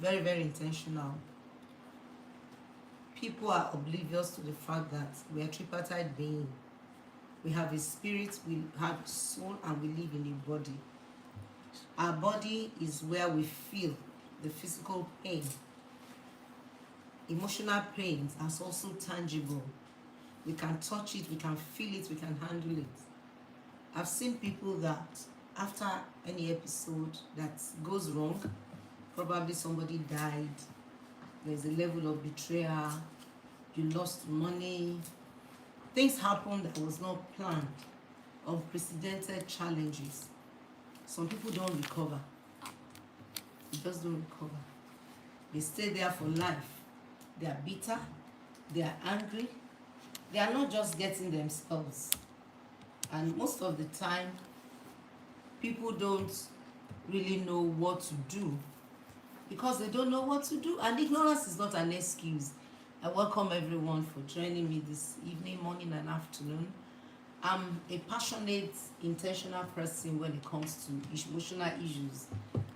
very, very intentional. People are oblivious to the fact that we are tripartite being. We have a spirit, we have a soul, and we live in a body. Our body is where we feel the physical pain. Emotional pain is also tangible. We can touch it, we can feel it, we can handle it. I've seen people that after any episode that goes wrong, probably somebody died, there's a level of betrayal, you lost money, things happened that was not planned, unprecedented challenges. Some people don't recover. They just don't recover. They stay there for life. They are bitter, they are angry, they are not just getting themselves. And most of the time, people don't really know what to do because they don't know what to do. And ignorance is not an excuse. I welcome everyone for joining me this evening, morning, and afternoon. I'm a passionate, intentional person when it comes to emotional issues.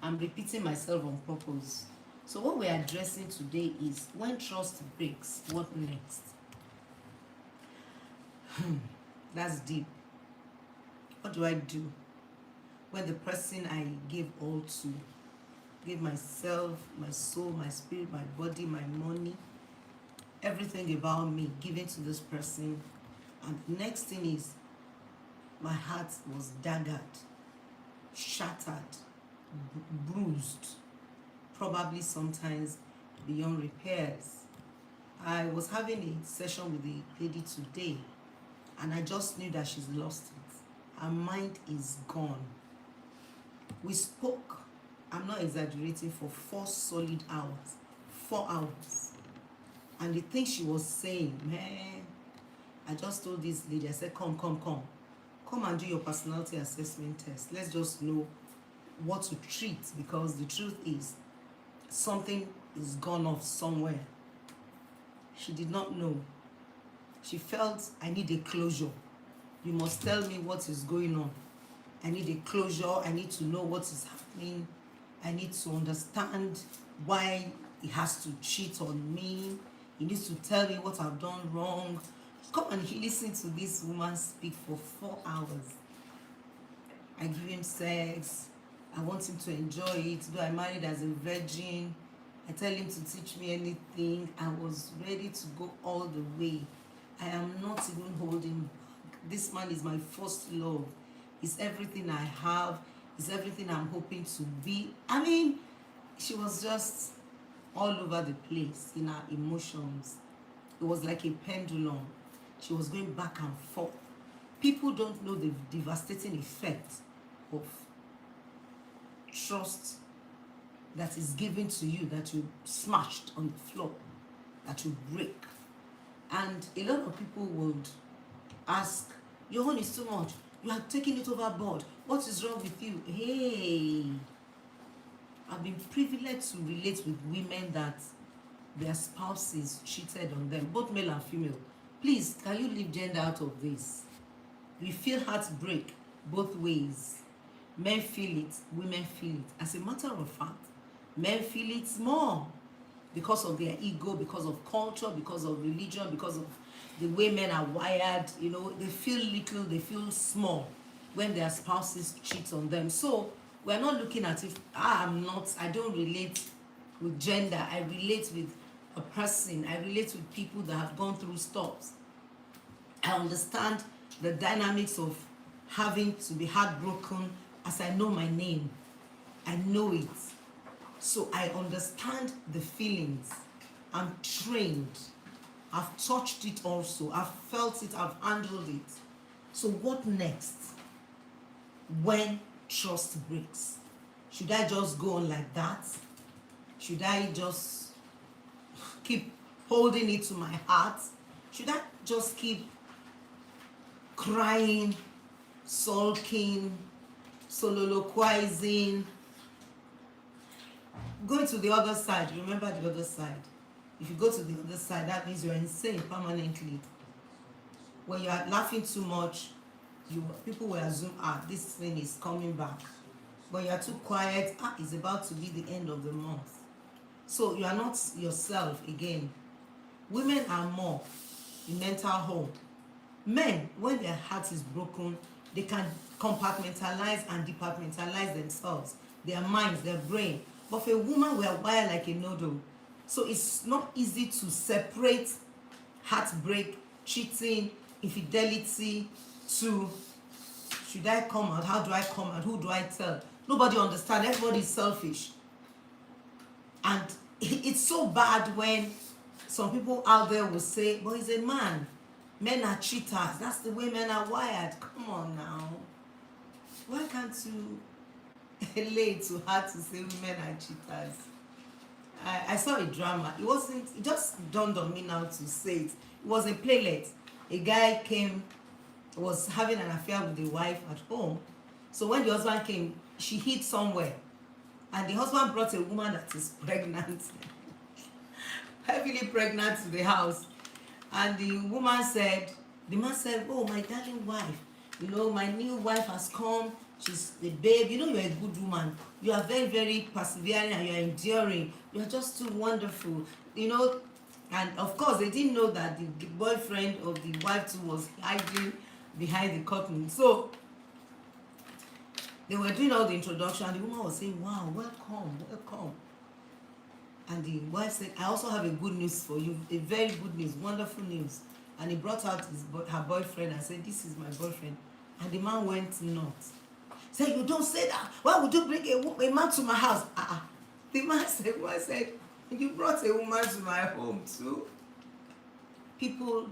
I'm repeating myself on purpose. So what we're addressing today is when trust breaks, what next? That's deep. What do I do when the person I gave all to, gave myself, my soul, my spirit, my body, my money, everything about me, given to this person, and the next thing is my heart was daggered, shattered, bruised, probably sometimes beyond repairs. I was having a session with the lady today, and I just knew that she's lost it. Her mind is gone. We spoke, I'm not exaggerating, for 4 solid hours. 4 hours. And the thing she was saying, man, I just told this lady, I said, come. Come and do your personality assessment test. Let's just know what to treat, because the truth is, something is gone off somewhere. She did not know. She felt, I need a closure. You must tell me what is going on. I need a closure. I need to know what is happening. I need to understand why he has to cheat on me. He needs to tell me what I've done wrong. Come and listen to this woman speak for 4 hours. I give him sex. I want him to enjoy it. Though I married as a virgin, I tell him to teach me anything. I was ready to go all the way. I am not even holding back. This man is my first love. He's everything I have. He's everything I'm hoping to be. I mean, she was just all over the place in her emotions. It was like a pendulum. She was going back and forth. People don't know the devastating effect of trust that is given to you, that you smashed on the floor, that you break. And a lot of people would ask, your own is too much. You are taking it overboard. What is wrong with you? Hey, I've been privileged to relate with women that their spouses cheated on them, both male and female. Please, can you leave gender out of this? We feel heartbreak both ways. Men feel it, women feel it. As a matter of fact, men feel it more because of their ego, because of culture, because of religion, because of the way men are wired. You know, they feel little, they feel small when their spouses cheat on them. So we're not looking at if I don't relate with gender. I relate with a person. I relate with people that have gone through stuff. I understand the dynamics of having to be heartbroken, as I know my name. I know it. So I understand the feelings. I'm trained. I've touched it also. I've felt it. I've handled it. So what next when trust breaks? Should I just go on like that? Should I just keep holding it to my heart? Should I just keep crying, sulking, soliloquizing, going to the other side? Remember the other side. If you go to the other side, that means you're insane permanently. When you are laughing too much, people will assume, this thing is coming back. But you are too quiet, it's about to be the end of the month. So you are not yourself again. Women are more in mental health. Men, when their heart is broken, they can compartmentalize and departmentalize themselves, their minds, their brain. But for a woman, we are wired like a noodle. So it's not easy to separate heartbreak, cheating, infidelity to should I come out? How do I come out? Who do I tell? Nobody understands. Everybody is selfish. And it's so bad when some people out there will say, but he's a man. Men are cheaters. That's the way men are wired. Come on now. Why can't you lay too hard to say women are cheaters? I saw a drama. It just dawned on me now to say it. It was a playlet. A guy was having an affair with the wife at home. So when the husband came, she hid somewhere. And the husband brought a woman that is pregnant, heavily pregnant to the house. And the man said, oh, my darling wife, my new wife has come. She's the babe. You're a good woman. You are very, very persevering and you're enduring. You're just too wonderful. And of course, they didn't know that the boyfriend of the wife too was hiding behind the curtain. So they were doing all the introduction and the woman was saying, wow, welcome. And the wife said, I also have a good news for you, a very good news, wonderful news. And he brought out her boyfriend and said, this is my boyfriend. And the man went nuts. He said, you don't say that. Why would you bring a man to my house? The man said, you brought a woman to my home too. People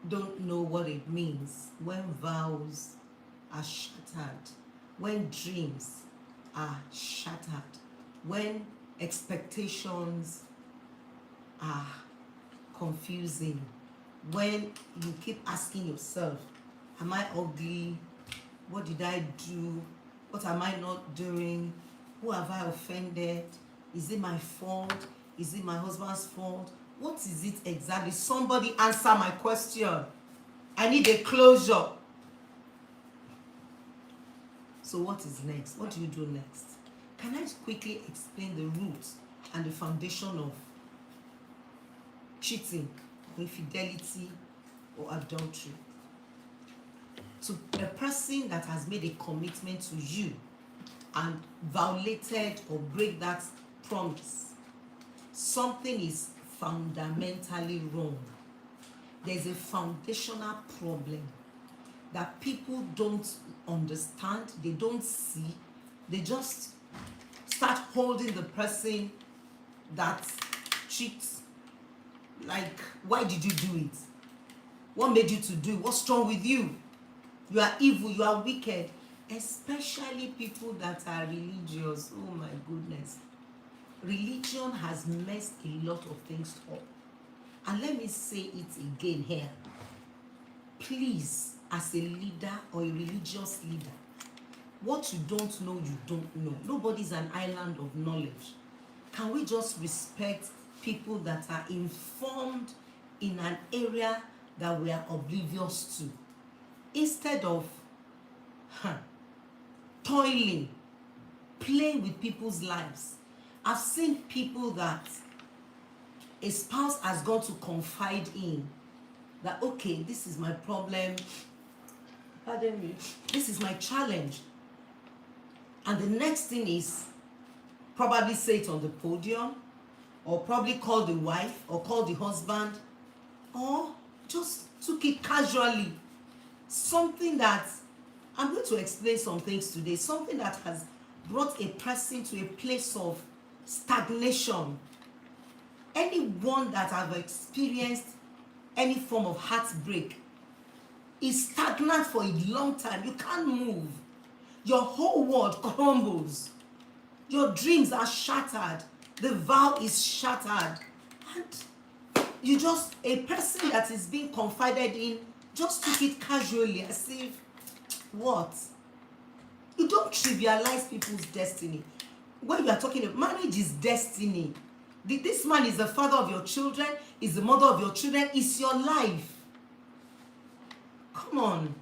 don't know what it means when vows are shattered, when dreams are shattered, when expectations are confusing, when you keep asking yourself, am I ugly? What did I do? What am I not doing? Who have I offended? Is it my fault? Is it my husband's fault? What is it exactly? Somebody answer my question. I need a closure. So what is next? What do you do next? Can I quickly explain the roots and the foundation of cheating, infidelity, or adultery? To a person that has made a commitment to you and violated or break that promise, something is fundamentally wrong. There's a foundational problem that people don't understand, they don't see. They just start holding the person that cheats. Like, why did you do it? What made you to do it? What's wrong with you? You are evil, you are wicked. Especially people that are religious. Oh my goodness. Religion has messed a lot of things up. And let me say it again here. Please, as a leader or a religious leader, what you don't know, you don't know. Nobody's an island of knowledge. Can we just respect people that are informed in an area that we are oblivious to? Instead of toiling, playing with people's lives. I've seen people that a spouse has gone to confide in that, okay, this is my problem, pardon me, this is my challenge. And the next thing is probably say it on the podium, or probably call the wife or call the husband, or just took it casually. Something that, I'm going to explain some things today, something that has brought a person to a place of stagnation. Anyone that have experienced any form of heartbreak is stagnant for a long time. You can't move. Your whole world crumbles. Your dreams are shattered. The vow is shattered. And you just, a person that is being confided in, just took it casually as if, what? You don't trivialize people's destiny. When you are talking about marriage is destiny. This man is the father of your children, is the mother of your children, is your life. Come on.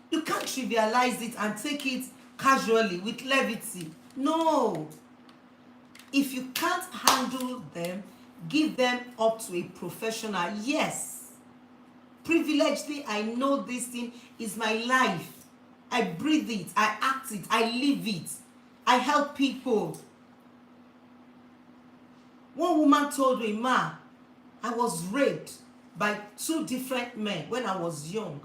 You can't trivialize it and take it casually with levity. No. If you can't handle them, give them up to a professional. Yes, privilegedly, I know this thing is my life. I breathe it, I act it, I live it. I help people. One woman told me, "Ma, I was raped by 2 different men when I was young.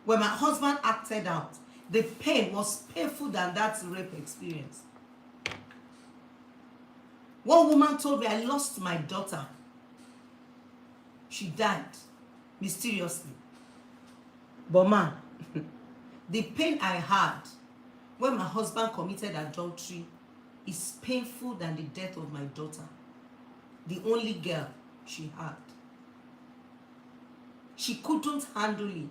When my husband acted out, the pain was painful than that rape experience." One woman told me, "I lost my daughter. She died mysteriously. But man, the pain I had when my husband committed adultery is painful than the death of my daughter, the only girl she had." She couldn't handle it.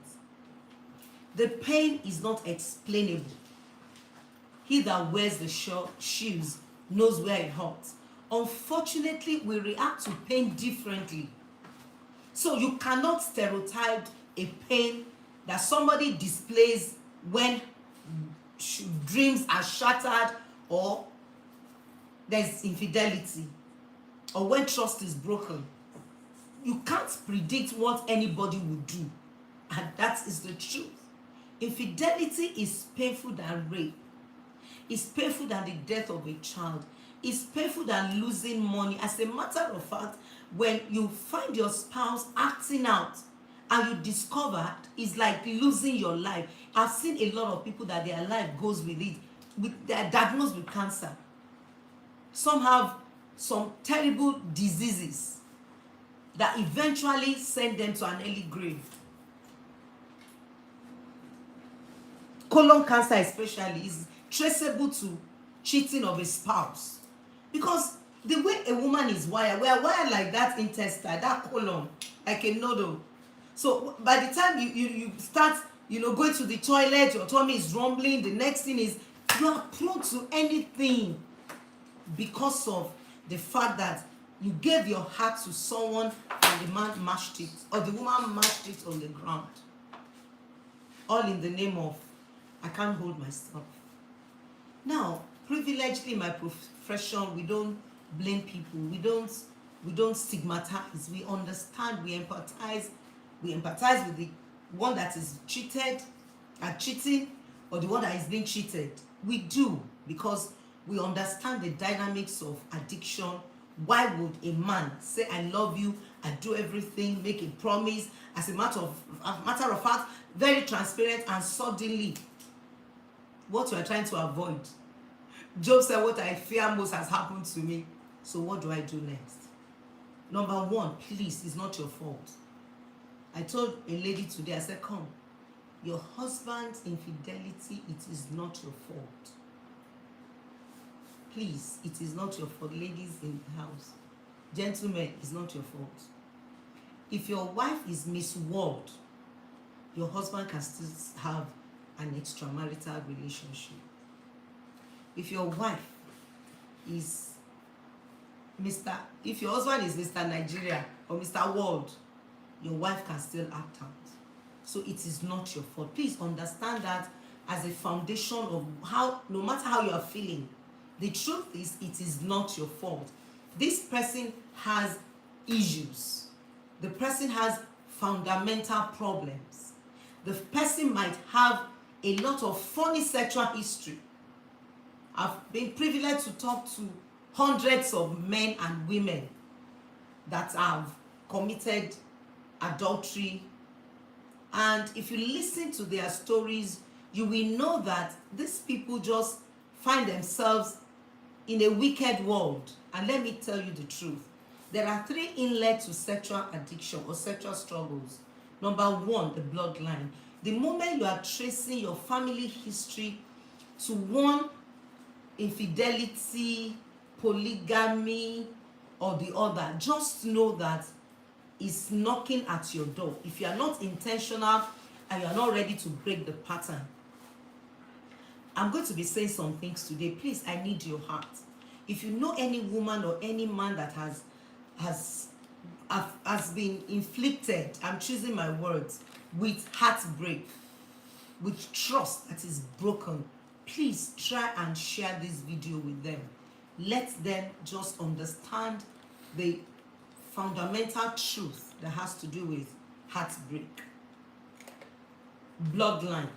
The pain is not explainable. He that wears the shoes knows where it hurts. Unfortunately, we react to pain differently. So you cannot stereotype a pain that somebody displays when dreams are shattered, or there's infidelity, or when trust is broken. You can't predict what anybody will do, and that is the truth. Infidelity is painful than rape. It's painful than the death of a child. It's painful than losing money. As a matter of fact, when you find your spouse acting out and you discover, it's like losing your life. I've seen a lot of people that their life goes with it. They're diagnosed with cancer. Some have some terrible diseases that eventually send them to an early grave. Colon cancer especially is traceable to cheating of a spouse, because the way a woman is wired, we are wired like that intestine, that colon, like a noodle. So by the time you start, going to the toilet, your tummy is rumbling. The next thing is you are prone to anything because of the fact that you gave your heart to someone and the man mashed it, or the woman mashed it on the ground. All in the name of, I can't hold myself. Now, privilegedly in my profession, we don't blame people. We don't stigmatize. We understand. We empathize. We empathize with the one that is cheating, or the one that is being cheated. We do, because we understand the dynamics of addiction. Why would a man say, "I love you, I do everything," make a promise, as a matter of fact, very transparent, and suddenly what you are trying to avoid? Job said, "What I fear most has happened to me." So what do I do next? Number one, please, it's not your fault. I told a lady today, I said, "Come, your husband's infidelity, it is not your fault. Please, it is not your fault." Ladies in the house, gentlemen, it's not your fault. If your wife is Miss World, your husband can still have an extramarital relationship. If your wife is if your husband is Mr. Nigeria or Mr. World, your wife can still act out. So it is not your fault. Please understand that as a foundation of how, no matter how you are feeling, the truth is, it is not your fault. This person has issues. The person has fundamental problems. The person might have a lot of funny sexual history. I've been privileged to talk to hundreds of men and women that have committed adultery. And if you listen to their stories, you will know that these people just find themselves in a wicked world. And let me tell you the truth. There are 3 inlets to sexual addiction or sexual struggles. Number 1, the bloodline. The moment you are tracing your family history to one infidelity, polygamy, or the other, just know that it's knocking at your door. If you are not intentional and you are not ready to break the pattern, I'm going to be saying some things today. Please, I need your heart. If you know any woman or any man that has been inflicted, I'm choosing my words, with heartbreak, with trust that is broken, please try and share this video with them. Let them just understand the fundamental truth that has to do with heartbreak. Bloodline.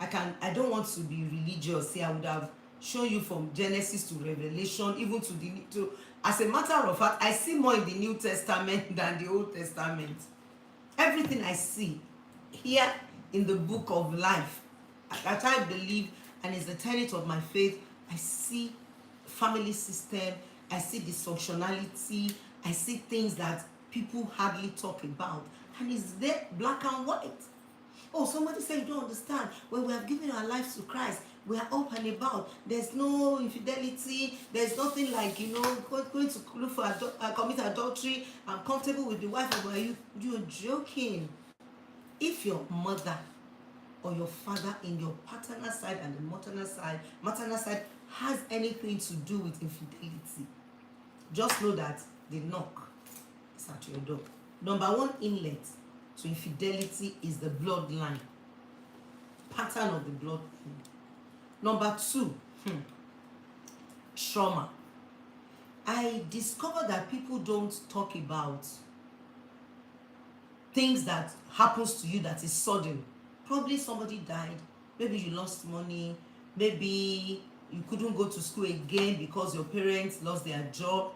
I don't want to be religious here. I would have shown you from Genesis to Revelation, even to as a matter of fact, I see more in the New Testament than the Old Testament. Everything I see here in the book of life, that I believe and is the tenet of my faith, I see family system, I see dysfunctionality, I see things that people hardly talk about, and it's there black and white. Oh, somebody said you don't understand. When we have given our lives to Christ, we are up and about. There's no infidelity. There's nothing like, going to look for commit adultery. I'm comfortable with the wife. But you're joking. If your mother or your father in your paternal side and the maternal side has anything to do with infidelity, just know that the knock is at your door. Number one inlet to infidelity is the bloodline, pattern of the bloodline. Number two, trauma. I discovered that people don't talk about things that happens to you that is sudden. Probably somebody died, maybe you lost money, maybe you couldn't go to school again because your parents lost their job.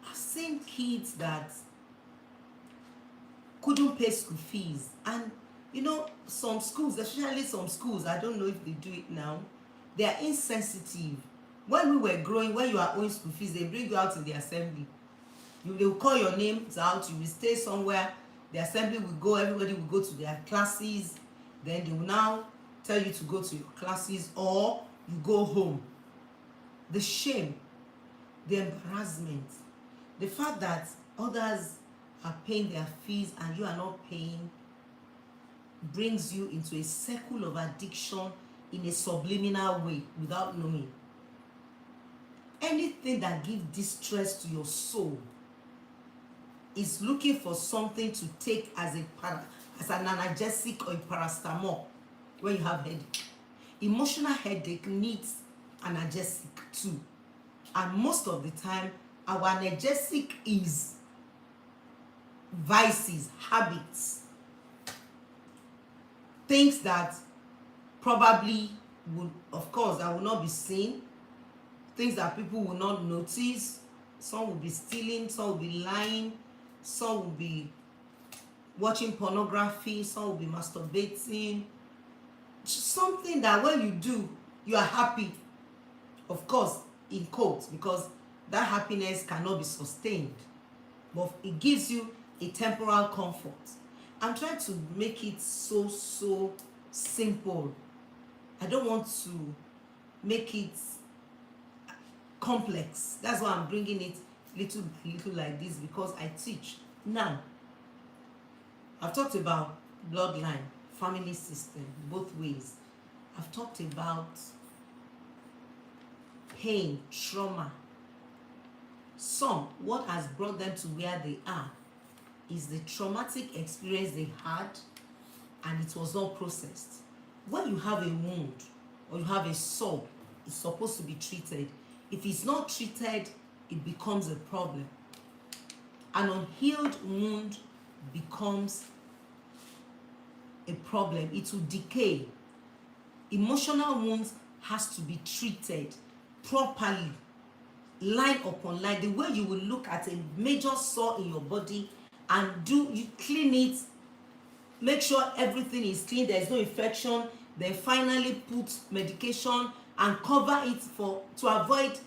I've seen kids that couldn't pay school fees, and some schools, especially some schools, I don't know if they do it now, they are insensitive. When we were growing, when you are owing school fees, they bring you out in the assembly. They will call your names out, you will stay somewhere, the assembly will go, everybody will go to their classes, then they will now tell you to go to your classes or you go home. The shame, the embarrassment, the fact that others are paying their fees and you are not paying brings you into a circle of addiction in a subliminal way without knowing. Anything that gives distress to your soul is looking for something to take as an analgesic or a paracetamol when you have headache. Emotional headache needs analgesic too, and most of the time our analgesic is vices, habits, things that probably would, of course, that will not be seen, things that people will not notice. Some will be stealing, some will be lying, some will be watching pornography, some will be masturbating. Something that when you do, you are happy, of course, in quotes, because that happiness cannot be sustained, but it gives you a temporal comfort. I'm trying to make it so simple. I don't want to make it complex. That's why I'm bringing it little by little like this, because I teach. Now, I've talked about bloodline, family system, both ways. I've talked about pain, trauma. Some, what has brought them to where they are is the traumatic experience they had and it was not processed. When you have a wound or you have a sore, it's supposed to be treated. If it's not treated, it becomes a problem. An unhealed wound becomes a problem. It will decay. Emotional wounds has to be treated properly, line upon line. The way you will look at a major sore in your body and you clean it, make sure everything is clean, there is no infection, then finally put medication and cover it to avoid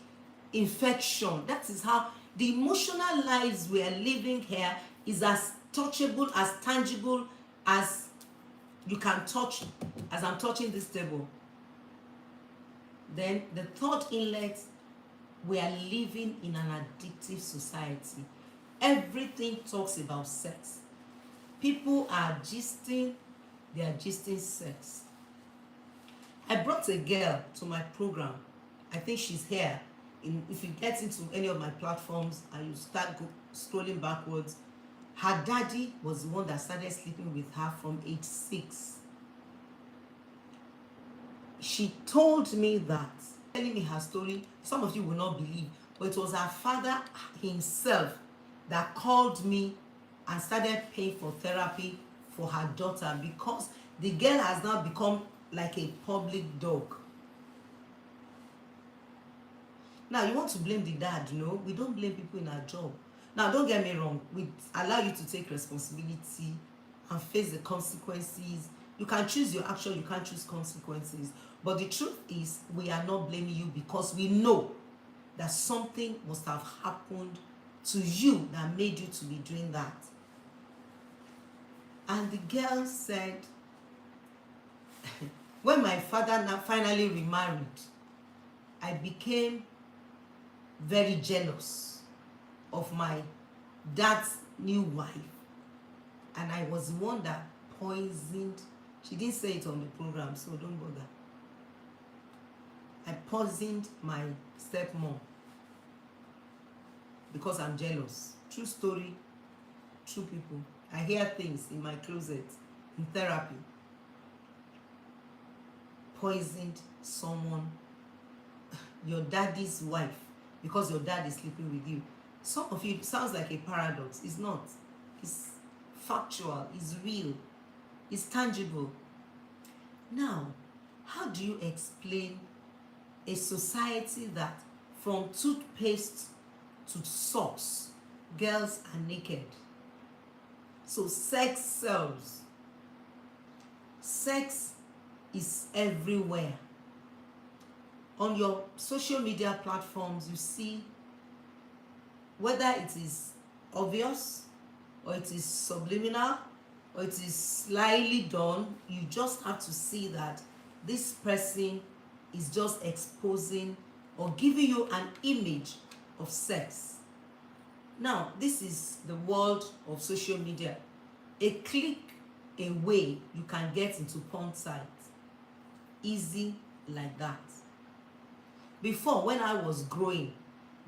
infection. That is how the emotional lives we are living here is as touchable, as tangible as you can touch, as I'm touching this table. Then the third inlet, we are living in an addictive society. Everything talks about sex. People are gisting, they are gisting sex. I brought a girl to my program. I think she's here. If you get into any of my platforms and you start scrolling backwards, her daddy was the one that started sleeping with her from age 6. She told me that telling me her story. Some of you will not believe, but it was her father himself that called me and started paying for therapy for her daughter, because the girl has now become like a public dog. Now, you want to blame the dad? No, we don't blame people in our job. Now, don't get me wrong. We allow you to take responsibility and face the consequences. You can choose your action, you can't choose consequences. But the truth is, we are not blaming you, because we know that something must have happened to you that made you to be doing that. And the girl said, when my father now finally remarried, I became very jealous of my dad's new wife, and I was the one that poisoned. She didn't say it on the program, so don't bother. I poisoned my stepmom because I'm jealous. True story, true people. I hear things in my closet, in therapy. Poisoned someone, your daddy's wife, because your dad is sleeping with you. Some of you, it sounds like a paradox. It's not. It's factual, it's real, it's tangible. Now, how do you explain a society that from toothpaste to socks, girls are naked? So sex sells. Sex is everywhere. On your social media platforms, you see, whether it is obvious or it is subliminal or it is slyly done, you just have to see that this person is just exposing or giving you an image of sex. Now, this is the world of social media. A click away, you can get into porn sites. Easy like that. Before, when I was growing,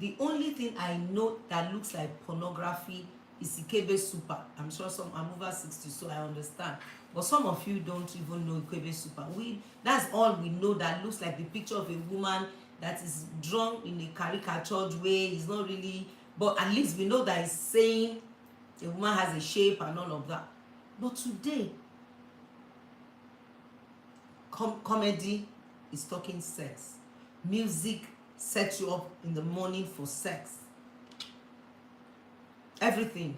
the only thing I know that looks like pornography is Ikebe Super. I'm sure I'm over 60, so I understand. But some of you don't even know Ikebe Super. That's all we know that looks like the picture of a woman that is drawn in a caricatured way. It's not really, but at least we know that it's saying a woman has a shape and all of that. But today, comedy is talking sex. Music sets you up in the morning for sex. Everything.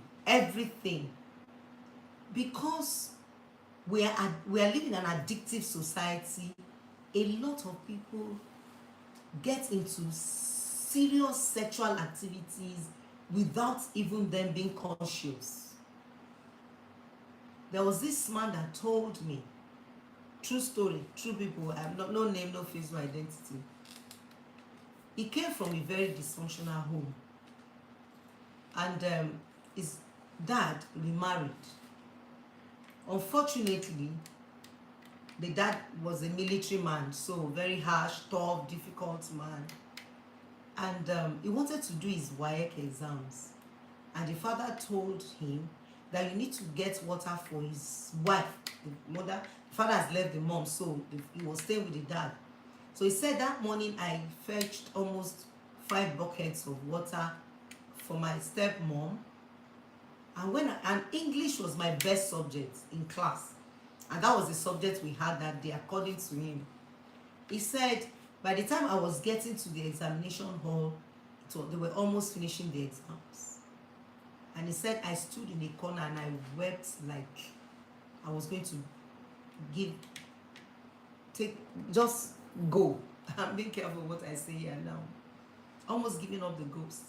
Because we are living in an addictive society, a lot of people get into serious sexual activities without even them being conscious. There was this man that told me, true story, true people, I have no name, no face, no identity. He came from a very dysfunctional home, and his dad remarried. Unfortunately, the dad was a military man, so very harsh, tough, difficult man. And he wanted to do his WAEC exams. And the father told him that you need to get water for his wife, the mother. The father has left the mom, so he was staying with the dad. So he said that morning I fetched almost 5 buckets of water for my stepmom. And English was my best subject in class. And that was the subject we had that day, according to him. He said, by the time I was getting to the examination hall, they were almost finishing the exams. And he said, I stood in a corner and I wept like I was going to just go. I'm being careful what I say here now. Almost giving up the ghost.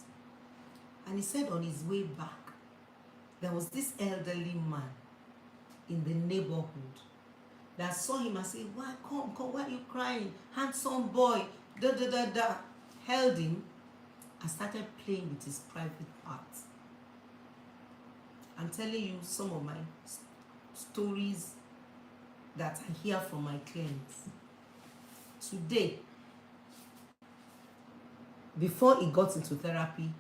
And he said on his way back, there was this elderly man in the neighborhood that saw him and said, why, come, why are you crying? Handsome boy, held him and started playing with his private parts. I'm telling you some of my stories that I hear from my clients. Today, before he got into therapy,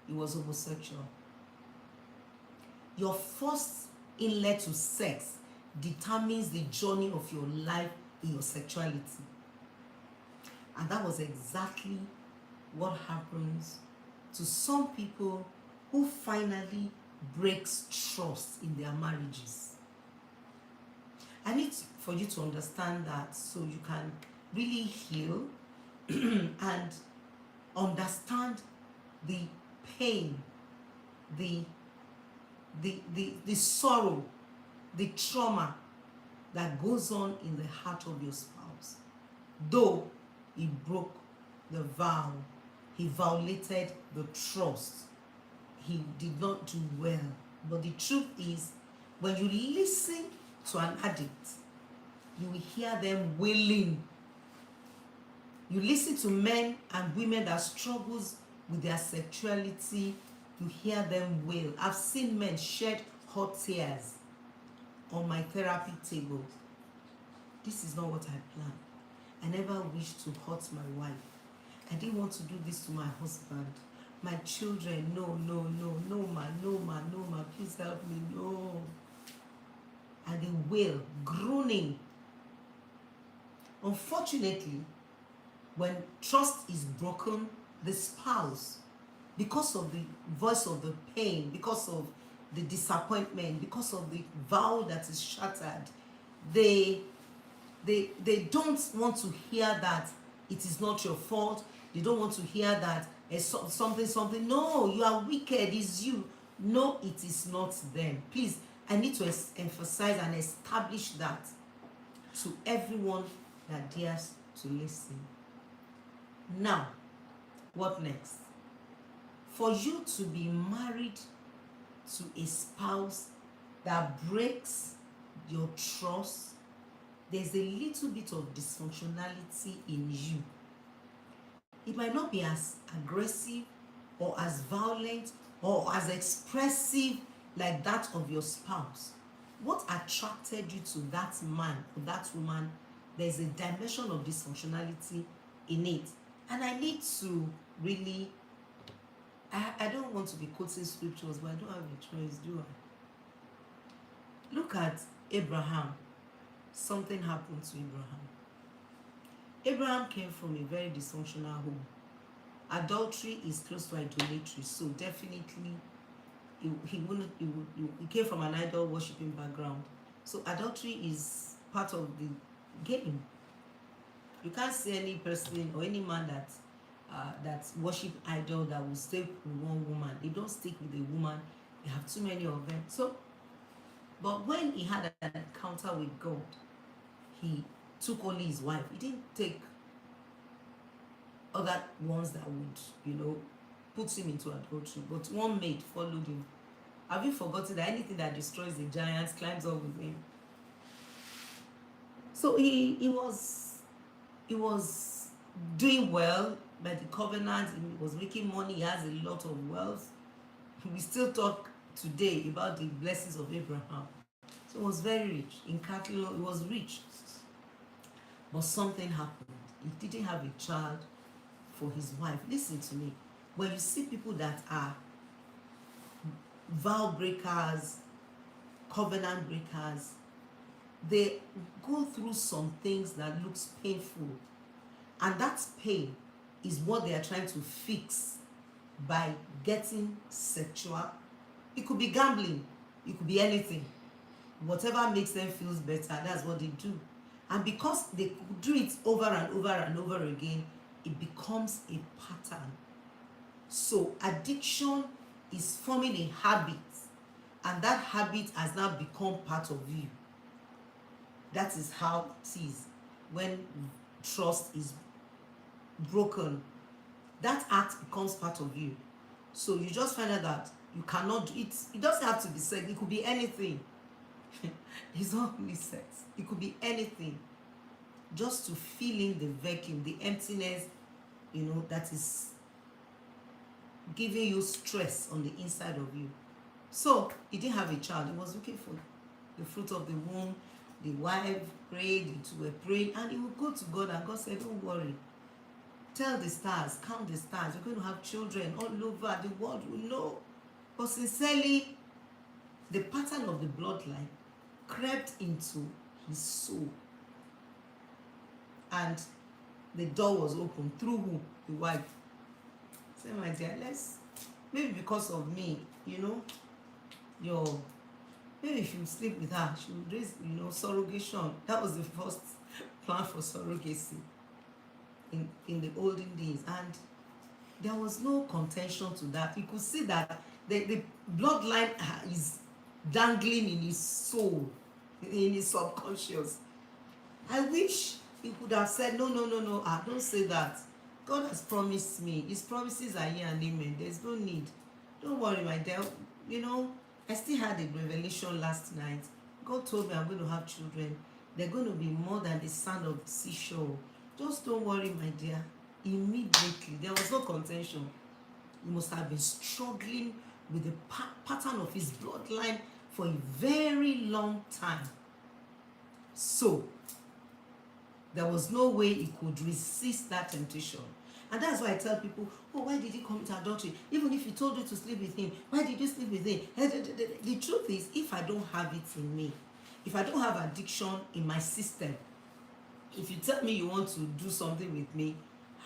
he was homosexual. Your first inlet to sex determines the journey of your life in your sexuality. And that was exactly what happens to some people who finally breaks trust in their marriages. I need for you to understand that so you can really heal and understand the pain, the the sorrow, the trauma that goes on in the heart of your spouse. Though he broke the vow, he violated the trust, he did not do well. But the truth is, when you listen to an addict, you will hear them wailing. You listen to men and women that struggles with their sexuality, you hear them wail. I've seen men shed hot tears on my therapy table. This is not what I planned. I never wished to hurt my wife. I didn't want to do this to my husband. My children, no, no, no, no, ma, no, ma, no, ma, please help me, no. And they wail, groaning. Unfortunately, when trust is broken, the spouse, because of the voice of the pain, because of the disappointment, because of the vow that is shattered, they don't want to hear that it is not your fault. They don't want to hear that something. No, you are wicked, it's you. No, it is not them. Please, I need to emphasize and establish that to everyone that dares to listen. Now, what next? For you to be married to a spouse that breaks your trust, there's a little bit of dysfunctionality in you. It might not be as aggressive or as violent or as expressive like that of your spouse. What attracted you to that man or that woman, there's a dimension of dysfunctionality in it. And I need to really, I don't want to be quoting scriptures, but I don't have a choice, do I? Look at Abraham. Something happened to Abraham. Abraham came from a very dysfunctional home. Adultery is close to idolatry, so definitely he came from an idol worshipping background. So adultery is part of the game. You can't see any person or any man that worship idol that will stay with one woman. They don't stick with a woman. They have too many of them. So, but when he had an encounter with God, he took only his wife. He didn't take other ones that would, put him into adultery. But one maid followed him. Have you forgotten that anything that destroys the giants climbs up with him? So he was doing well by the covenant. He was making money. He has a lot of wealth. We still talk today about the blessings of Abraham. So he was very rich. In cattle, he was rich. But something happened. He didn't have a child for his wife. Listen to me. When you see people that are vow breakers, covenant breakers, they go through some things that looks painful. And that pain is what they are trying to fix by getting sexual. It could be gambling. It could be anything. Whatever makes them feel better, that's what they do. And because they do it over and over and over again, it becomes a pattern. So addiction is forming a habit, and that habit has now become part of you. That is how it is when trust is broken. That act becomes part of you. So you just find out that you cannot do it. It doesn't have to be sex. It could be anything. It's not only sex. It could be anything. Just to fill in the vacuum, the emptiness, that is giving you stress on the inside of you. So he didn't have a child. He was looking for the fruit of the womb. The wife prayed, the two were praying, and he would go to God, and God said, don't worry. Tell the stars, count the stars. You're going to have children all over the world. We know. But sincerely, the pattern of the bloodline crept into his soul. And The door was open. Through who? The wife. Say, my dear, maybe because of me, your, maybe if you sleep with her, she would raise, surrogation. That was the first plan for surrogacy in the olden days. And there was no contention to that. You could see that the bloodline is dangling in his soul, in his subconscious. I wish he could have said, no, don't say that. God has promised me. His promises are here and amen. There's no need. Don't worry, my dear. I still had a revelation last night. God told me I'm going to have children. They're going to be more than the sand of the seashore. Just don't worry, my dear. Immediately, there was no contention. He must have been struggling with the pattern of his bloodline for a very long time. So, there was no way he could resist that temptation. And that's why I tell people, oh, why did he commit adultery? Even if he told you to sleep with him, why did you sleep with him? The truth is, if I don't have it in me, if I don't have addiction in my system, if you tell me you want to do something with me,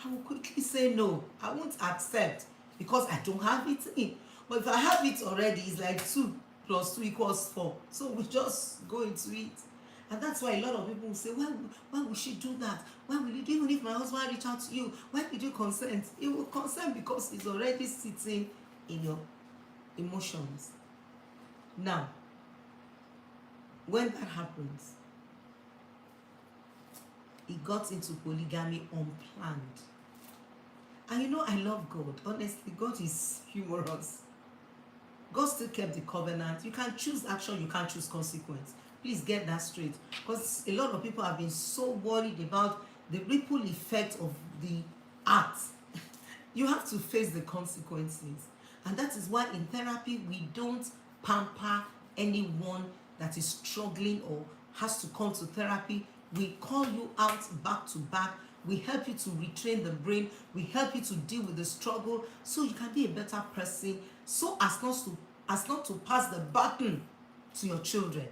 I will quickly say no. I won't accept because I don't have it in. But if I have it already, it's like 2 + 2 = 4. So we just go into it. And that's why a lot of people will say, why would she do that? Why will you, even if my husband reach out to you, why did you consent? He will consent because it's already sitting in your emotions. Now, when that happens, he got into polygamy unplanned. And I love God. Honestly, God is humorous. God still kept the covenant. You can choose action, you can't choose consequence. Please get that straight. Because a lot of people have been so worried about the ripple effect of the act. You have to face the consequences. And that is why in therapy, we don't pamper anyone that is struggling or has to come to therapy. We call you out back to back. We help you to retrain the brain. We help you to deal with the struggle so you can be a better person, so as not to pass the baton to your children.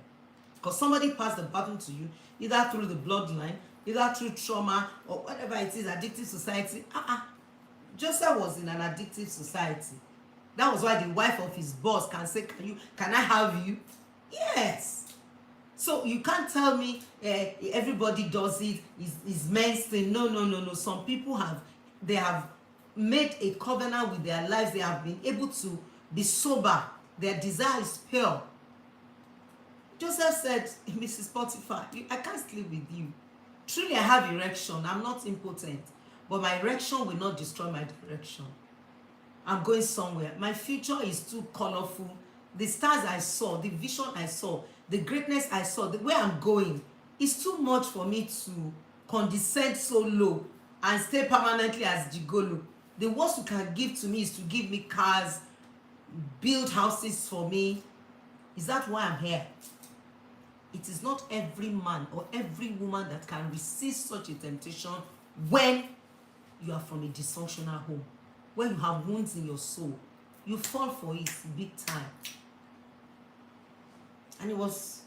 Because somebody passed the baton to you, either through the bloodline, either through trauma, or whatever it is, addictive society. Joseph was in an addictive society. That was why the wife of his boss can say, can I have you? Yes. So you can't tell me everybody does it, is men's thing. No. Some people have made a covenant with their lives. They have been able to be sober. Their desire is pure. Joseph said, Mrs. Potiphar, I can't sleep with you. Truly, I have erection. I'm not impotent. But my erection will not destroy my direction. I'm going somewhere. My future is too colorful. The stars I saw, the vision I saw, the greatness I saw, the way I'm going, is too much for me to condescend so low and stay permanently as gigolo. The worst you can give to me is to give me cars, build houses for me. Is that why I'm here? It is not every man or every woman that can resist such a temptation when you are from a dysfunctional home, when you have wounds in your soul. You fall for it big time. And he was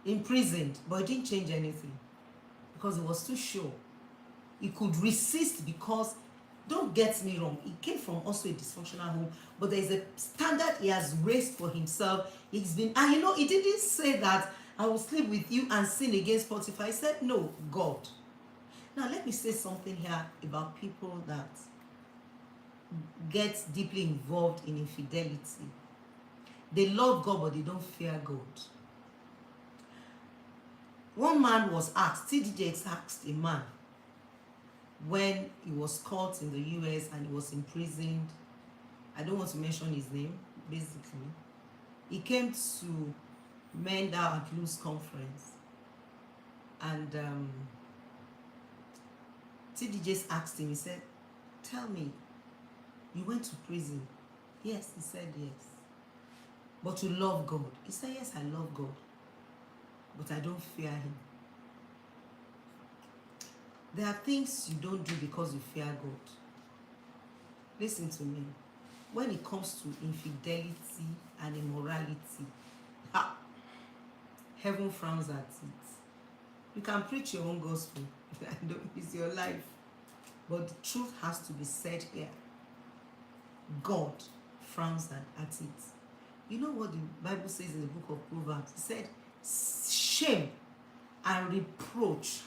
imprisoned, but it didn't change anything because he was too sure. He could resist because, don't get me wrong, he came from also a dysfunctional home, but there is a standard he has raised for himself. He's been, and he didn't say that I will sleep with you and sin against Potiphar. He said, no, God. Now let me say something here about people that get deeply involved in infidelity. They love God, but they don't fear God. One man was asked, TDJ asked a man when he was caught in the US and he was imprisoned. I don't want to mention his name, basically. He came to Men Thou Art Loose conference. And TDJ asked him, he said, tell me, you went to prison? Yes, he said yes. But you love God? He said, yes, I love God. But I don't fear him. There are things you don't do because you fear God. Listen to me. When it comes to infidelity and immorality, heaven frowns at it. You can preach your own gospel. It's your life. But the truth has to be said here. God frowns at it. You know what the Bible says in the book of Proverbs? It said, shame and reproach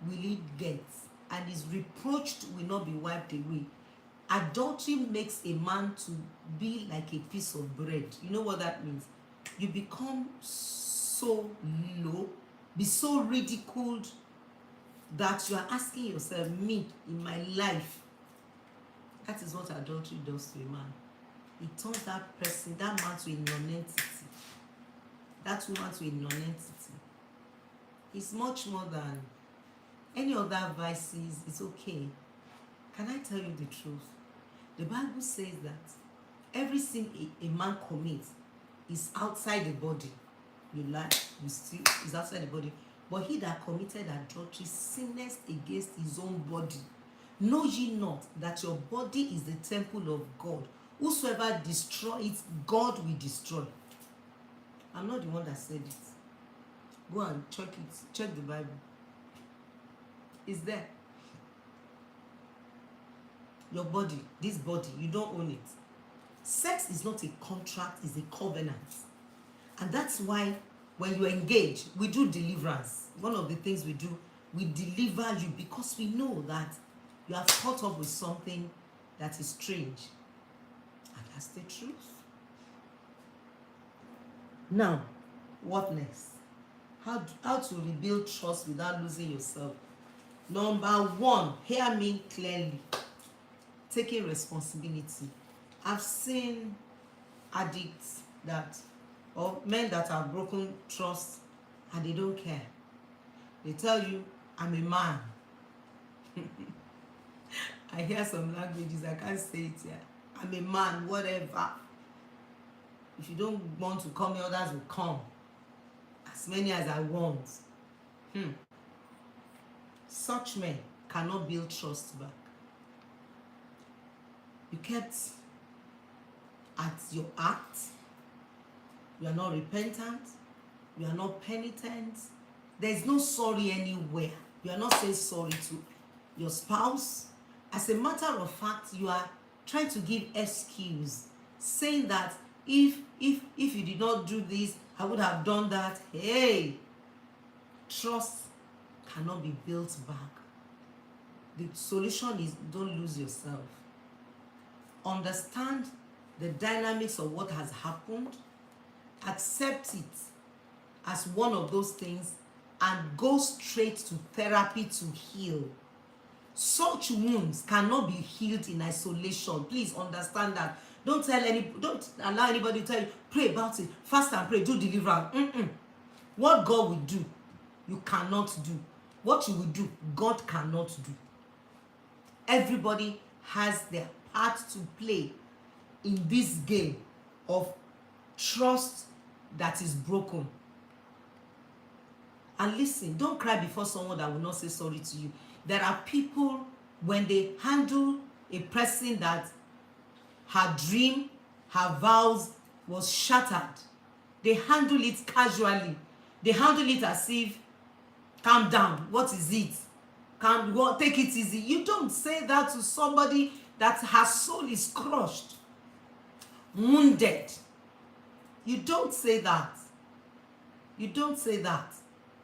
will it get, and his reproach will not be wiped away. Adultery makes a man to be like a piece of bread. You know what that means? You become so low, be so ridiculed, that you are asking yourself, me, in my life. That is what adultery does to a man. It turns that person, that man, to a non-entity. That woman to a non-entity. It's much more than any other vices. It's okay. Can I tell you the truth? The Bible says that every sin a man commits is outside the body. You lie, you steal, is outside the body. But he that committed adultery sinneth against his own body. Know ye not that your body is the temple of God? Whosoever destroys, God will destroy. I'm not the one that said it. Go and check it. Check the Bible. It's there. Your body, this body, you don't own it. Sex is not a contract, it's a covenant. And that's why when you engage, we do deliverance. One of the things we do, we deliver you because we know that you have caught up with something that is strange. And that's the truth. Now, what next? How to rebuild trust without losing yourself? Number one, hear me clearly. Taking responsibility. I've seen addicts or men that have broken trust and they don't care. They tell you, I'm a man. I hear some languages, I can't say it here. I'm a man, whatever. If you don't want to come, others will come. As many as I want. Such men cannot build trust back. You kept at your act. You are not repentant. You are not penitent. There is no sorry anywhere. You are not saying sorry to your spouse. As a matter of fact, you are trying to give excuse, saying that if you did not do this, I would have done that. Hey, trust cannot be built back. The solution is don't lose yourself. Understand the dynamics of what has happened. Accept it as one of those things and go straight to therapy to heal. Such wounds cannot be healed in isolation. Please understand that. Don't allow anybody to tell you, pray about it, fast and pray, do deliverance. What God will do, you cannot do. What you will do, God cannot do. Everybody has their part to play in this game of trust that is broken. And listen, don't cry before someone that will not say sorry to you. There are people, when they handle a person that her dream, her vows was shattered, they handle it casually. They handle it as if, calm down, what is it? Take it easy. You don't say that to somebody that her soul is crushed, wounded. You don't say that. You don't say that.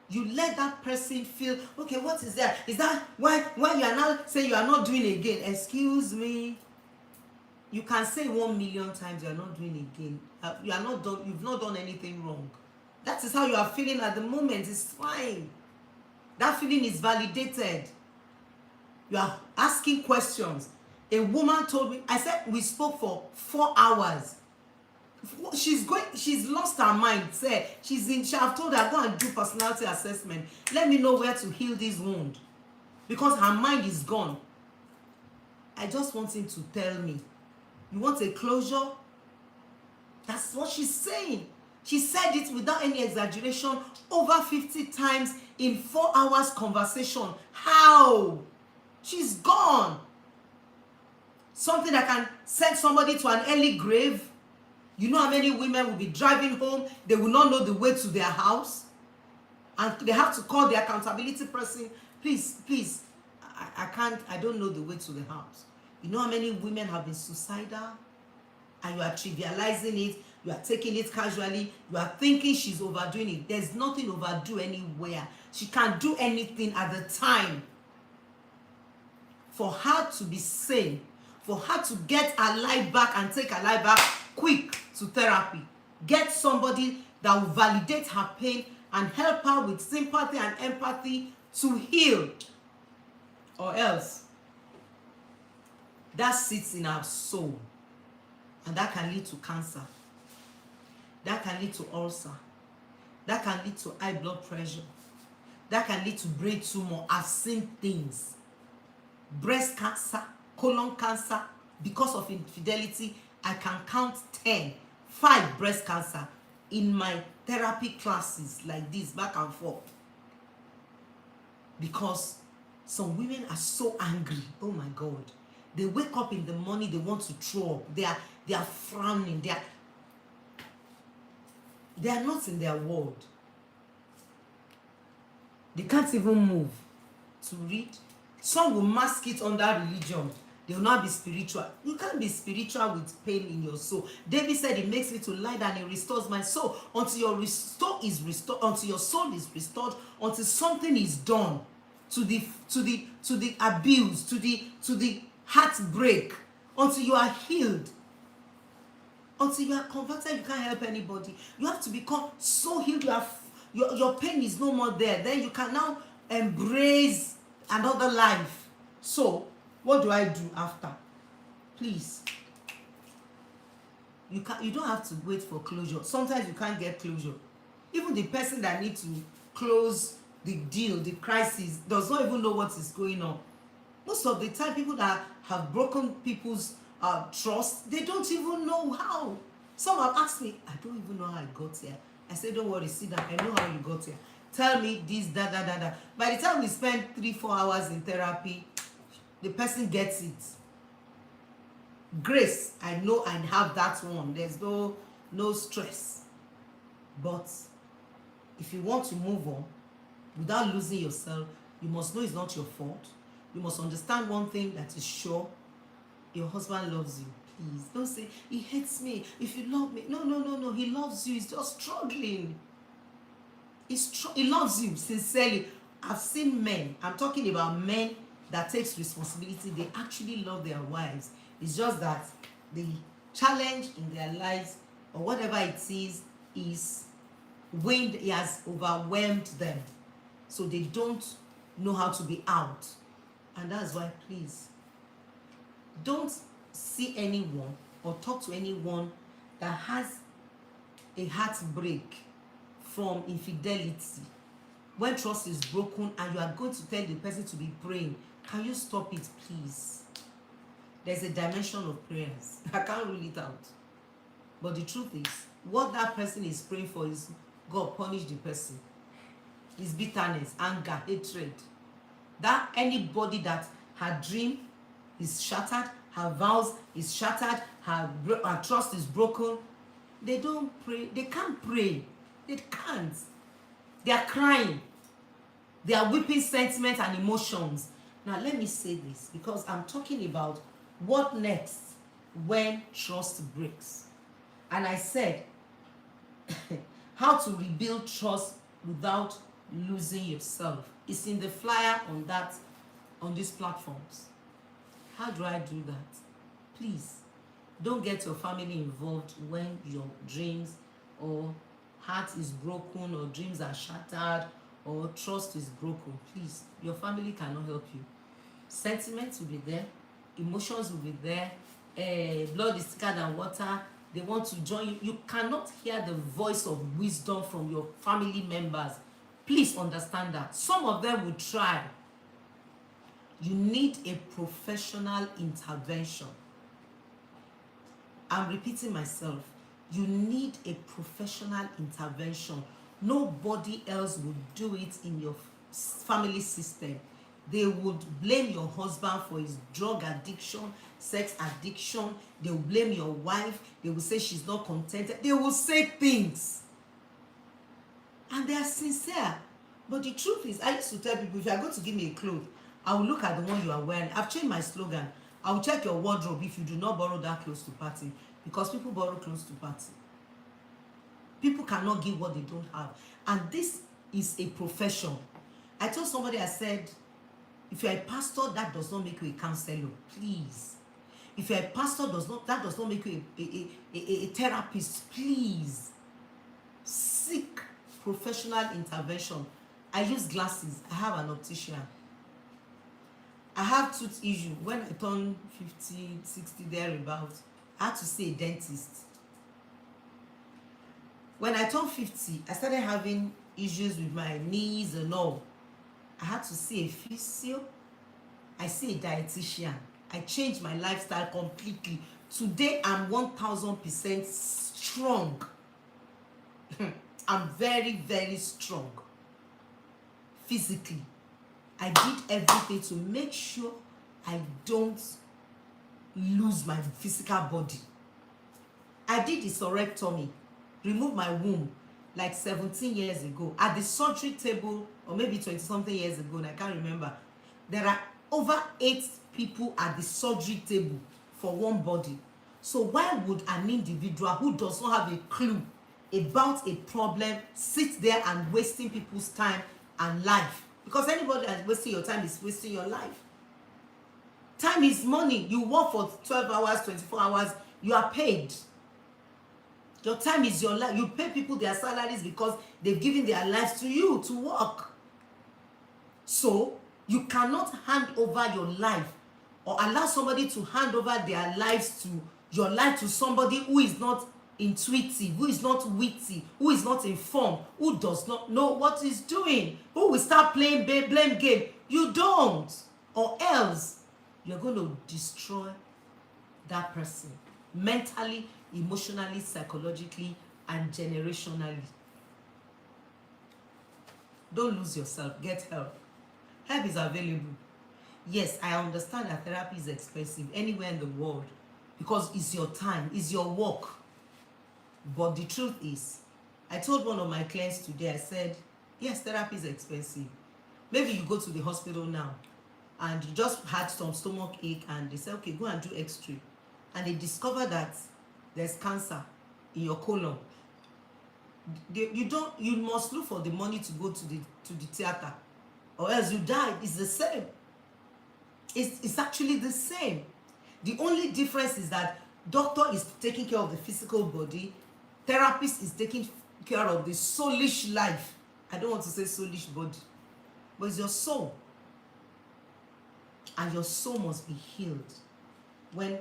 You let that person feel, okay, what is that? Is that why you are now saying you are not doing again? Excuse me. You can say 1,000,000 times you are not doing again. You are not done. You've not done anything wrong. That is how you are feeling at the moment. It's fine. That feeling is validated. You are asking questions. A woman told me, I said we spoke for 4 hours. She's lost her mind. I've told her, go and do personality assessment. Let me know where to heal this wound. Because her mind is gone. I just want him to tell me. You want a closure? That's what she's saying. She said it without any exaggeration over 50 times in 4 hours conversation. How? She's gone. Something that can send somebody to an early grave. You know how many women will be driving home, they will not know the way to their house. and they have to call the accountability person. Please, I can't, I don't know the way to the house. You know how many women have been suicidal, and you are trivializing it, you are taking it casually, you are thinking she's overdoing it. There's nothing overdue anywhere. She can't do anything at the time. For her to be sane, for her to get her life back and take her life back quick to therapy, get somebody that will validate her pain and help her with sympathy and empathy to heal, or else that sits in her soul, and that can lead to cancer, that can lead to ulcer, that can lead to high blood pressure, that can lead to brain tumor. I've seen things, breast cancer, colon cancer, because of infidelity. I can count 5 breast cancer in my therapy classes like this, back and forth, because some women are so angry. Oh my God, they wake up in the morning, they want to throw up, they are frowning, they are not in their world, they can't even move to read. Some will mask it under religion. They will not be spiritual. You can't be spiritual with pain in your soul. David said, "It makes me to lie down, it restores my soul." Until your soul is restored, until your soul is restored, until something is done to the abuse, to the heartbreak, until you are healed, until you are converted, you can't help anybody. You have to become so healed. Your pain is no more there. Then you can now embrace another life. So what do I do after? Please, you don't have to wait for closure. Sometimes you can't get closure. Even the person that needs to close the deal, the crisis, does not even know what is going on. Most of the time, people that have broken people's trust, they don't even know how. Some have asked me, "I don't even know how I got here." I said, "Don't worry, sit down. I know how you got here. Tell me this, that. By the time we spend 3-4 hours in therapy, the person gets it. Grace, I know I have that one. There's no stress. But if you want to move on without losing yourself, you must know it's not your fault. You must understand one thing that is sure: your husband loves you. Please don't say, "He hates me." If you love me, no, he loves you. He's just struggling. He loves you sincerely. I've seen men, I'm talking about men that takes responsibility. They actually love their wives. It's just that the challenge in their lives, or whatever it is wind has overwhelmed them, so they don't know how to be out. And that's why, please, don't see anyone or talk to anyone that has a heartbreak from infidelity. When trust is broken and you are going to tell the person to be praying, can you stop it, please? There's a dimension of prayers. I can't rule it out. But the truth is, what that person is praying for is God punish the person. It's bitterness, anger, hatred. That anybody that her dream is shattered, her vows is shattered, her trust is broken, they don't pray. They can't pray. They can't. They are crying. They are weeping sentiments and emotions. Now, let me say this, because I'm talking about what next when trust breaks. And I said, how to rebuild trust without losing yourself. It's in the flyer on these platforms. How do I do that? Please, don't get your family involved when your dreams or heart is broken, or dreams are shattered, or trust is broken. Please, your family cannot help you. Sentiments will be there, emotions will be there, blood is thicker than water. They want to join you. You cannot hear the voice of wisdom from your family members. Please understand that. Some of them will try. You need a professional intervention. I'm repeating myself. You need a professional intervention. Nobody else would do it in your family system. They would blame your husband for his drug addiction, sex addiction. They will blame your wife. They will say she's not contented. They will say things. And they are sincere. But the truth is, I used to tell people, if you are going to give me a cloth, I will look at the one you are wearing. I've changed my slogan. I will check your wardrobe if you do not borrow that clothes to party, because people borrow clothes to party. People cannot give what they don't have, and this is a profession. I told somebody, I said, if you're a pastor, that does not make you a counselor, please. If you're a pastor, that does not make you a therapist, please. Seek professional intervention. I use glasses. I have an optician. I have tooth issue. When I turn 50, 60, thereabouts, I had to see a dentist. When I turned 50, I started having issues with my knees and all. I had to see a physio. I see a dietitian. I changed my lifestyle completely. Today, I'm 1000% strong. I'm very, very strong. Physically, I did everything to make sure I don't lose my physical body. I did the hysterectomy, removed my womb like 17 years ago. At the surgery table, or maybe 20 something years ago, and I can't remember, there are over 8 people at the surgery table for one body. So why would an individual who does not have a clue about a problem sit there and wasting people's time and life? Because anybody that's wasting your time is wasting your life. Time is money. You work for 12 hours, 24 hours, you are paid. Your time is your life. You pay people their salaries because they've given their lives to you to work. So you cannot hand over your life or allow somebody to hand over their lives to your life to somebody who is not intuitive, who is not witty, who is not informed, who does not know what he's doing, who will start playing blame game. You don't, or else you're going to destroy that person mentally, emotionally, psychologically, and generationally. Don't lose yourself. Get help. Help is available. Yes, I understand that therapy is expensive anywhere in the world because it's your time, it's your work. But the truth is, I told one of my clients today, I said, yes, therapy is expensive. Maybe you go to the hospital now and you just had some stomach ache and they say, okay, go and do x-ray. And they discover that there's cancer in your colon. You must look for the money to go to the theater, or else you die. It's the same. It's actually the same. The only difference is that doctor is taking care of the physical body, therapist is taking care of the soulish life. I don't want to say soulish body, but it's your soul. And your soul must be healed when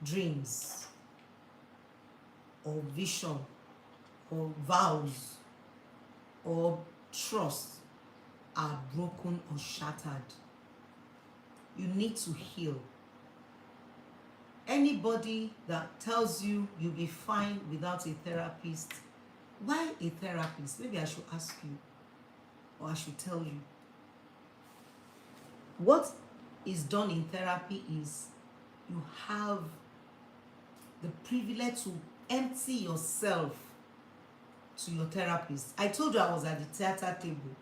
dreams or vision or vows or trust are broken or shattered. You need to heal. Anybody that tells you you'll be fine without a therapist, why a therapist? Maybe I should ask you, or I should tell you. What is done in therapy is you have the privilege to empty yourself to your therapist. I told you I was at the theater table.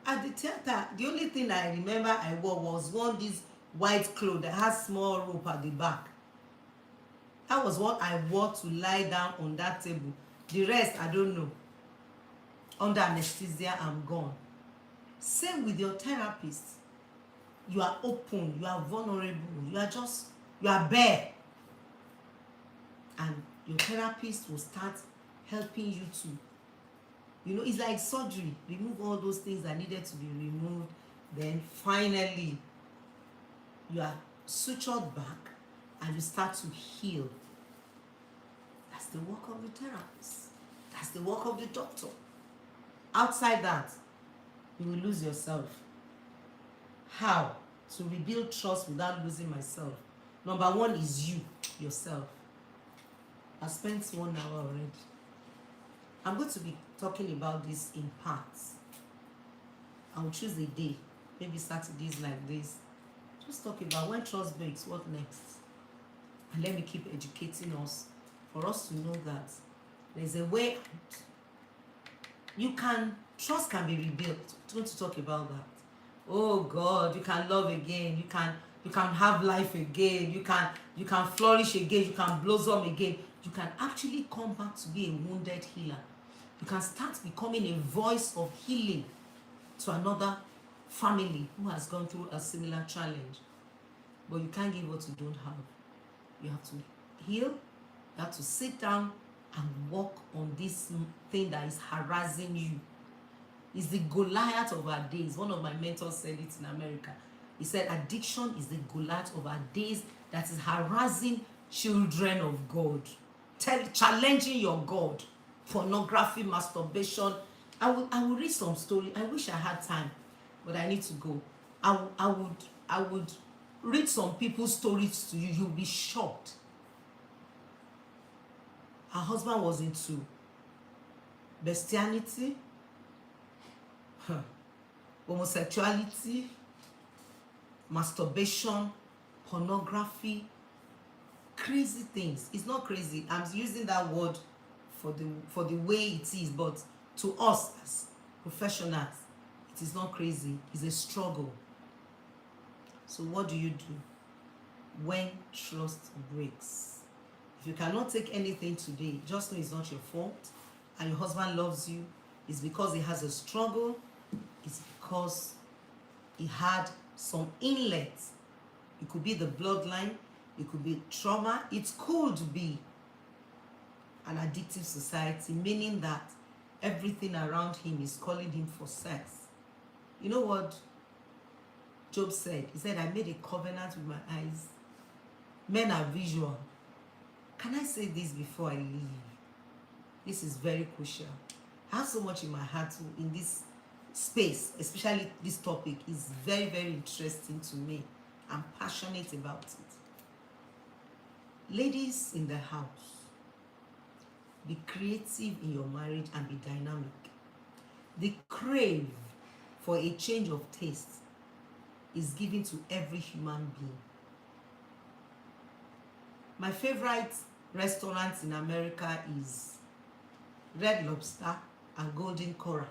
At the theater, the only thing I remember I wore was this white cloth that has small rope at the back. That was what I wore to lie down on that table. The rest, I don't know. Under anesthesia, I'm gone. Same with your therapist. You are open, you are vulnerable, you are bare. And your therapist will start helping you to, it's like surgery. Remove all those things that needed to be removed. Then finally, you are sutured back and you start to heal. That's the work of the therapist. That's the work of the doctor. Outside that, you will lose yourself. How to rebuild trust without losing myself? Number one is you, yourself. I spent 1 hour already. I'm going to be talking about this in parts. I'll choose a day, maybe Saturdays like this. Just talk about when trust breaks, what next? And let me keep educating us for us to know that there's a way out. trust can be rebuilt. Don't to talk about that. Oh God, you can love again. You can have life again. You can flourish again. You can blossom again. You can actually come back to be a wounded healer. You can start becoming a voice of healing to another family who has gone through a similar challenge. But you can't give what you don't have. You have to heal. You have to sit down and work on this thing that is harassing you. It's the Goliath of our days. One of my mentors said it in America. He said addiction is the Goliath of our days that is harassing children of God, challenging your God. Pornography, masturbation. I will read some story. I wish I had time, but I need to go. I would read some people's stories to you. You'll be shocked. Her husband was into bestiality, homosexuality, masturbation, pornography, crazy things. It's not crazy. I'm using that word for the way it is, but to us as professionals, it is not crazy. It's a struggle. So what do you do when trust breaks? If you cannot take anything today, just know it's not your fault. And your husband loves you. It's because he has a struggle. It's because he had some inlet. It could be the bloodline. It could be trauma. It could be an addictive society, meaning that everything around him is calling him for sex. You know what Job said? He said, I made a covenant with my eyes. Men are visual. Can I say this before I leave? This is very crucial. I have so much in my heart in this space, especially this topic is very, very interesting to me. I'm passionate about it. Ladies in the house, be creative in your marriage and be dynamic. The crave for a change of taste is given to every human being. My favorite restaurant in America is Red Lobster and Golden Coral.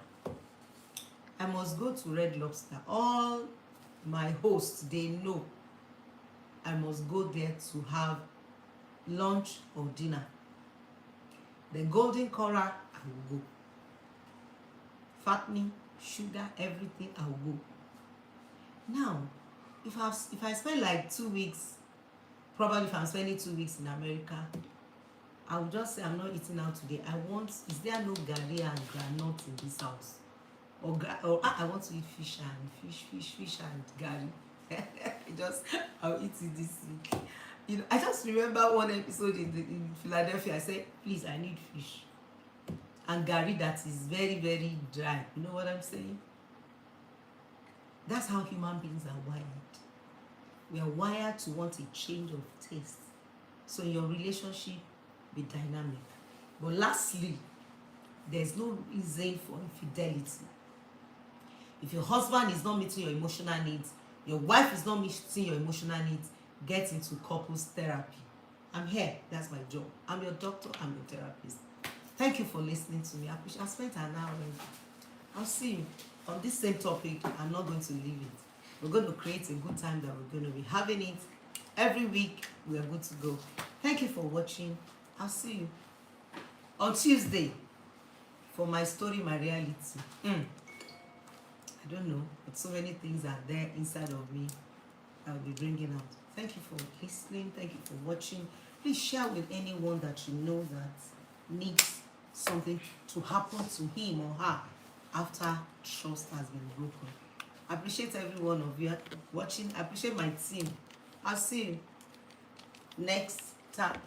I must go to Red Lobster. All my hosts, they know I must go there to have lunch or dinner. The Golden Coral, I will go. Fattening, sugar, everything, I will go. Now, if I spend like 2 weeks, probably if I'm spending 2 weeks in America, I will just say I'm not eating out today. Is there no garri and granite in this house? Or I want to eat fish and garri. I'll eat it this week. You know, I just remember one episode in Philadelphia. I said, please, I need fish and garri that is very, very dry. You know what I'm saying? That's how human beings are wired. We are wired to want a change of taste. So in your relationship, be dynamic. But lastly, there's no reason for infidelity. If your husband is not meeting your emotional needs, your wife is not meeting your emotional needs, get into couples therapy. I'm here. That's my job. I'm your doctor. I'm your therapist. Thank you for listening to me. I spent an hour. I'll see you on this same topic. I'm not going to leave it. We're going to create a good time that we're going to be having it. Every week, we are good to go. Thank you for watching. I'll see you on Tuesday for my story, my reality. I don't know, but so many things are there inside of me I'll be bringing out. Thank you for listening. Thank you for watching. Please share with anyone that you know that needs something to happen to him or her after trust has been broken. I appreciate every one of you watching. I appreciate my team. I'll see you next time.